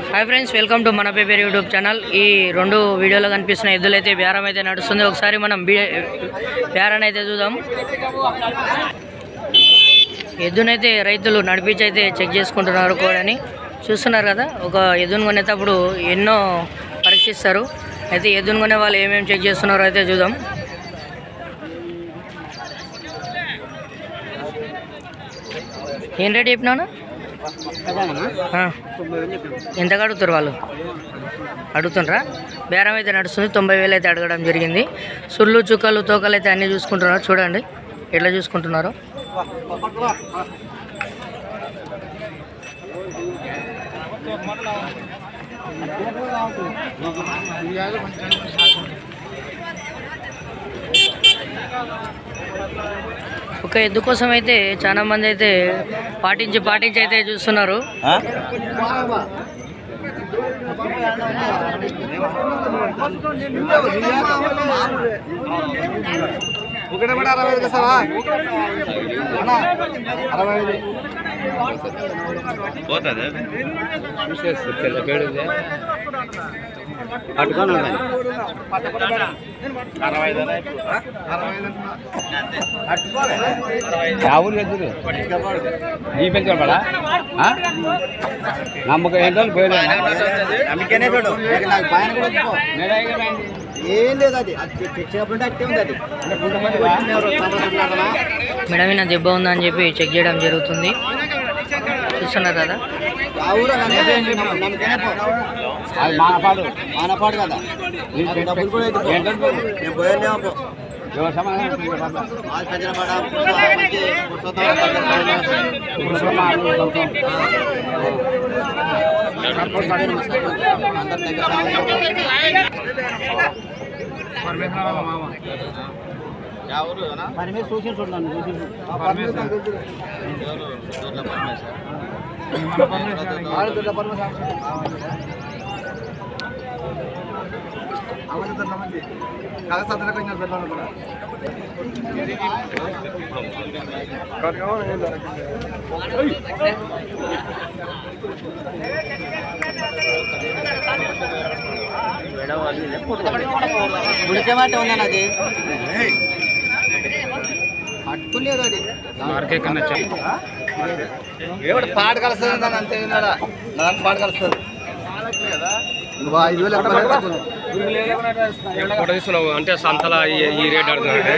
hi friends welcome to मन paper YouTube channel రెండు వీడియోలో కనిపిస్తున్న ఎద్దులైతే బేరం అయితే నడుస్తుంది ఒకసారి మనం బేరాన్ని అయితే చూద్దాం ఎద్దునైతే రైతులు నడిపించి అయితే చెక్ చేసుకుంటున్నారు కోడని చూస్తున్నారు కదా ఒక ఎద్దును కొనేటప్పుడు ఎన్నో పరీక్షిస్తారు అయితే ఎద్దును కొనే వాళ్ళు ఏమేం చెక్ చేస్తున్నారో అయితే చూద్దాం ఏం రేట్ చెప్పినాను ఎంత అడుగుతారు వాళ్ళు అడుగుతుండ్రా బేరం అయితే నడుస్తుంది 90,000 అయితే అడగడం జరిగింది సుళ్ళు చుక్కలు తోకలు అయితే అన్నీ చూసుకుంటున్నారు చూడండి ఎట్లా చూసుకుంటున్నారు ఒక ఎద్దు కోసం అయితే చాలా మంది అయితే పాటించి అయితే చూస్తున్నారు మెడమిన దెబ్బ ఉందని చెప్పి చెక్ చేయడం జరుగుతుంది చూస్తున్నారు కదా మానపాడు కదా చూసి చూడండి ఉడికేమాట ఉందని అది పట్టుకులేదు అది ఏమిటి పాట కలుస్తుంది దాన్ని అంతే నాకు పాట కలుస్తుంది అంటే సంతల ఈ రేట్ ఆడుతున్నాడు